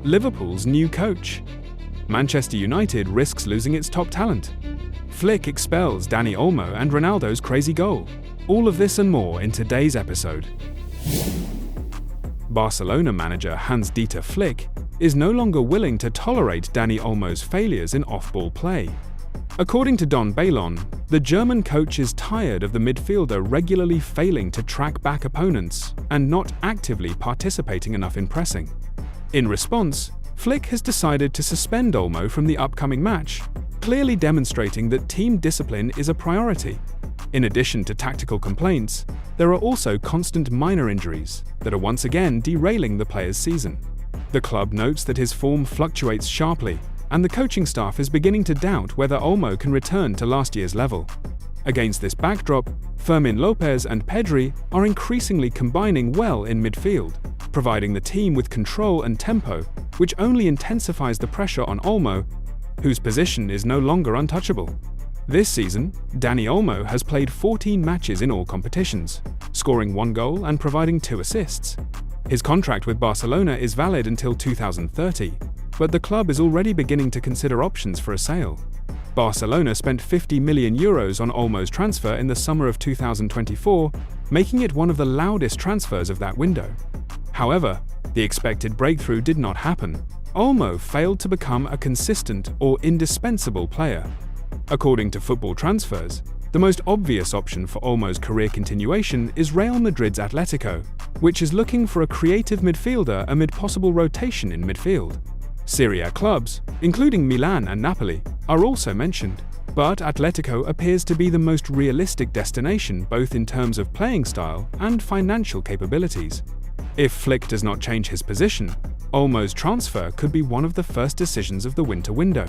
Liverpool's new coach. Manchester United risks losing its top talent. Flick expels Dani Olmo and Ronaldo's crazy goal. All of this and more in today's episode. Barcelona manager Hans-Dieter Flick is no longer willing to tolerate Dani Olmo's failures in off-ball play. According to Don Balon, the German coach is tired of the midfielder regularly failing to track back opponents and not actively participating enough in pressing. In response, Flick has decided to suspend Olmo from the upcoming match, clearly demonstrating that team discipline is a priority. In addition to tactical complaints, there are also constant minor injuries that are once again derailing the player's season. The club notes that his form fluctuates sharply, and the coaching staff is beginning to doubt whether Olmo can return to last year's level. Against this backdrop, Fermin Lopez and Pedri are increasingly combining well in midfield, providing the team with control and tempo, which only intensifies the pressure on Olmo, whose position is no longer untouchable. This season, Dani Olmo has played 14 matches in all competitions, scoring 1 goal and providing 2 assists. His contract with Barcelona is valid until 2030, but the club is already beginning to consider options for a sale. Barcelona spent €50 million on Olmo's transfer in the summer of 2024, making it one of the loudest transfers of that window. However, the expected breakthrough did not happen. Olmo failed to become a consistent or indispensable player. According to Football Transfers, the most obvious option for Olmo's career continuation is Real Madrid's Atlético, which is looking for a creative midfielder amid possible rotation in midfield. Serie A clubs, including Milan and Napoli, are also mentioned, but Atlético appears to be the most realistic destination both in terms of playing style and financial capabilities. If Flick does not change his position, Olmo's transfer could be one of the first decisions of the winter window.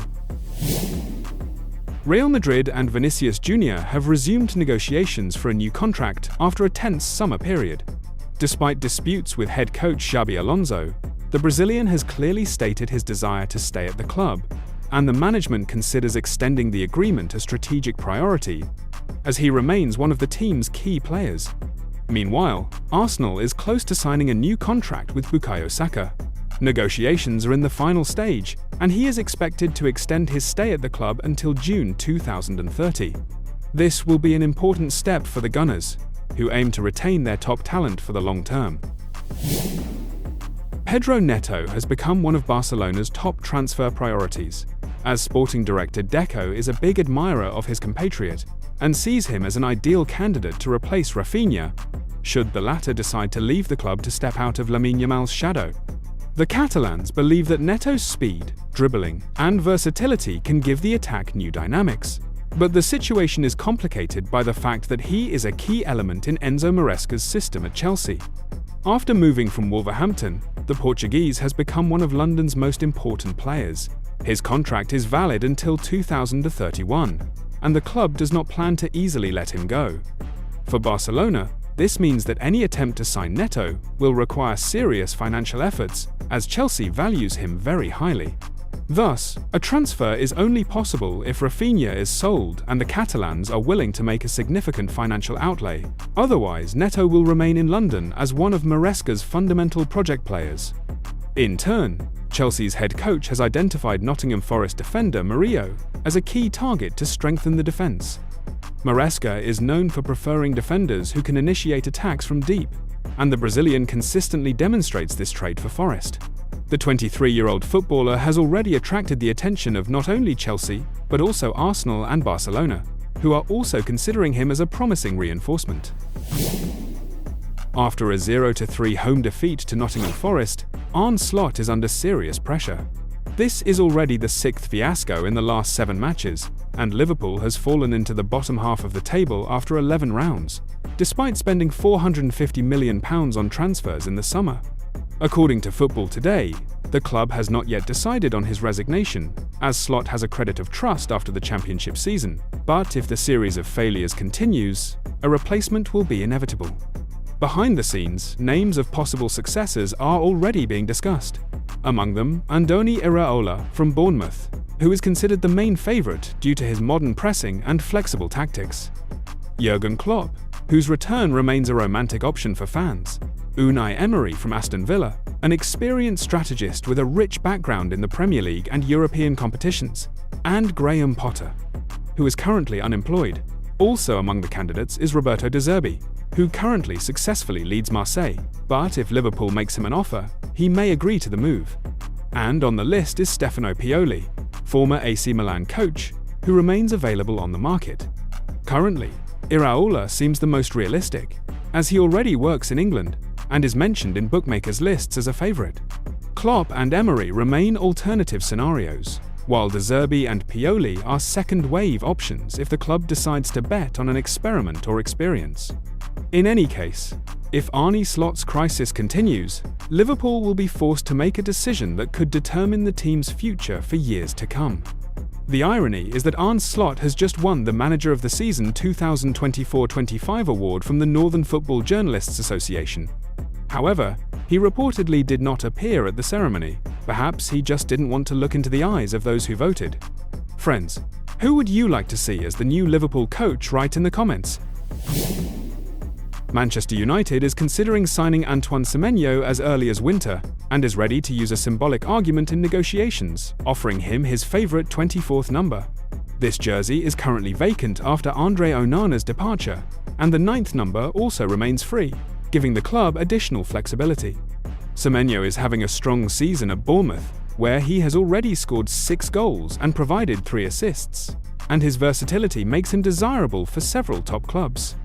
Real Madrid and Vinicius Jr. have resumed negotiations for a new contract after a tense summer period. Despite disputes with head coach Xabi Alonso, the Brazilian has clearly stated his desire to stay at the club, and the management considers extending the agreement a strategic priority, as he remains one of the team's key players. Meanwhile, Arsenal is close to signing a new contract with Bukayo Saka. Negotiations are in the final stage, and he is expected to extend his stay at the club until June 2030. This will be an important step for the Gunners, who aim to retain their top talent for the long term. Pedro Neto has become one of Barcelona's top transfer priorities, as sporting director Deco is a big admirer of his compatriot and sees him as an ideal candidate to replace Raphinha, should the latter decide to leave the club to step out of Lamine Yamal's shadow. The Catalans believe that Neto's speed, dribbling, and versatility can give the attack new dynamics. But the situation is complicated by the fact that he is a key element in Enzo Maresca's system at Chelsea. After moving from Wolverhampton, the Portuguese has become one of London's most important players. His contract is valid until 2031, and the club does not plan to easily let him go. For Barcelona, this means that any attempt to sign Neto will require serious financial efforts, as Chelsea values him very highly. Thus, a transfer is only possible if Raphinha is sold and the Catalans are willing to make a significant financial outlay. Otherwise, Neto will remain in London as one of Maresca's fundamental project players. In turn, Chelsea's head coach has identified Nottingham Forest defender Murillo as a key target to strengthen the defence. Maresca is known for preferring defenders who can initiate attacks from deep, and the Brazilian consistently demonstrates this trait for Forest. The 23-year-old footballer has already attracted the attention of not only Chelsea, but also Arsenal and Barcelona, who are also considering him as a promising reinforcement. After a 0-3 home defeat to Nottingham Forest, Arne Slot is under serious pressure. This is already the 6th fiasco in the last 7 matches, and Liverpool has fallen into the bottom half of the table after 11 rounds, despite spending £450 million on transfers in the summer. According to Football Today, the club has not yet decided on his resignation, as Slot has a credit of trust after the championship season, but if the series of failures continues, a replacement will be inevitable. Behind the scenes, names of possible successors are already being discussed. Among them, Andoni Iraola from Bournemouth, who is considered the main favourite due to his modern pressing and flexible tactics. Jurgen Klopp, whose return remains a romantic option for fans. Unai Emery from Aston Villa, an experienced strategist with a rich background in the Premier League and European competitions, and Graham Potter, who is currently unemployed. Also among the candidates is Roberto De Zerbi, who currently successfully leads Marseille, but if Liverpool makes him an offer, he may agree to the move. And on the list is Stefano Pioli, former AC Milan coach, who remains available on the market. Currently, Iraola seems the most realistic, as he already works in England and is mentioned in bookmakers' lists as a favourite. Klopp and Emery remain alternative scenarios, while De Zerbi and Pioli are second-wave options if the club decides to bet on an experiment or experience. In any case, if Arne Slot's crisis continues, Liverpool will be forced to make a decision that could determine the team's future for years to come. The irony is that Arne Slot has just won the Manager of the Season 2024-25 award from the Northern Football Journalists Association. However, he reportedly did not appear at the ceremony. Perhaps he just didn't want to look into the eyes of those who voted. Friends, who would you like to see as the new Liverpool coach? Write in the comments. Manchester United is considering signing Antoine Semenyo as early as winter and is ready to use a symbolic argument in negotiations, offering him his favourite 24th number. This jersey is currently vacant after Andre Onana's departure, and the 9th number also remains free, giving the club additional flexibility. Semenyo is having a strong season at Bournemouth, where he has already scored 6 goals and provided 3 assists, and his versatility makes him desirable for several top clubs.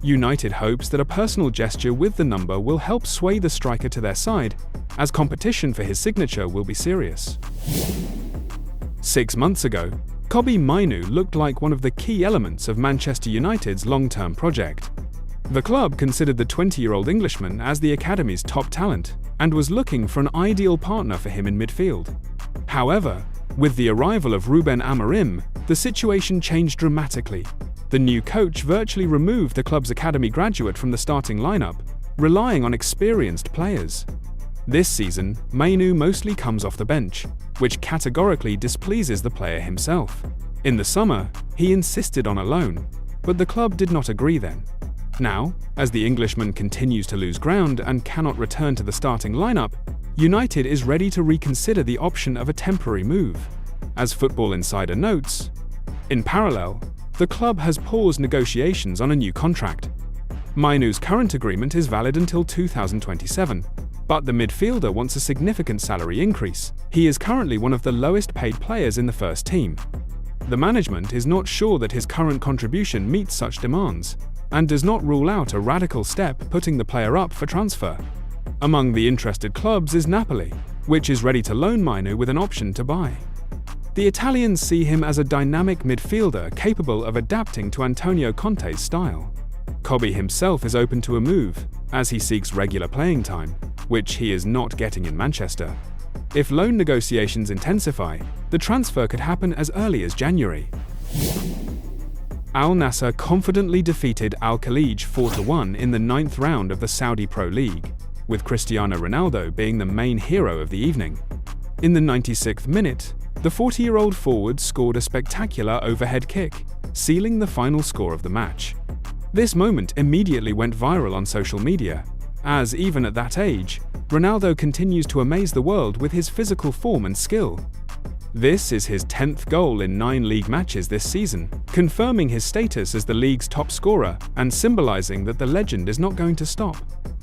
United hopes that a personal gesture with the number will help sway the striker to their side, as competition for his signature will be serious. 6 months ago, Kobbie Mainoo looked like one of the key elements of Manchester United's long-term project. The club considered the 20-year-old Englishman as the academy's top talent and was looking for an ideal partner for him in midfield. However, with the arrival of Ruben Amorim, the situation changed dramatically. The new coach virtually removed the club's academy graduate from the starting lineup, relying on experienced players. This season, Mainoo mostly comes off the bench, which categorically displeases the player himself. In the summer, he insisted on a loan, but the club did not agree then. Now, as the Englishman continues to lose ground and cannot return to the starting lineup, United is ready to reconsider the option of a temporary move. As Football Insider notes, in parallel, the club has paused negotiations on a new contract. Mainoo's current agreement is valid until 2027, but the midfielder wants a significant salary increase. He is currently one of the lowest-paid players in the first team. The management is not sure that his current contribution meets such demands, and does not rule out a radical step putting the player up for transfer. Among the interested clubs is Napoli, which is ready to loan Mainoo with an option to buy. The Italians see him as a dynamic midfielder capable of adapting to Antonio Conte's style. Kobbie himself is open to a move, as he seeks regular playing time, which he is not getting in Manchester. If loan negotiations intensify, the transfer could happen as early as January. Al-Nassr confidently defeated Al-Khalij 4-1 in the 9th round of the Saudi Pro League, with Cristiano Ronaldo being the main hero of the evening. In the 96th minute, the 40-year-old forward scored a spectacular overhead kick, sealing the final score of the match. This moment immediately went viral on social media, as even at that age, Ronaldo continues to amaze the world with his physical form and skill. This is his 10th goal in 9 league matches this season, confirming his status as the league's top scorer and symbolizing that the legend is not going to stop.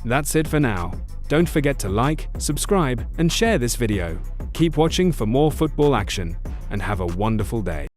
That's it for now. Don't forget to like, subscribe, and share this video. Keep watching for more football action, and have a wonderful day.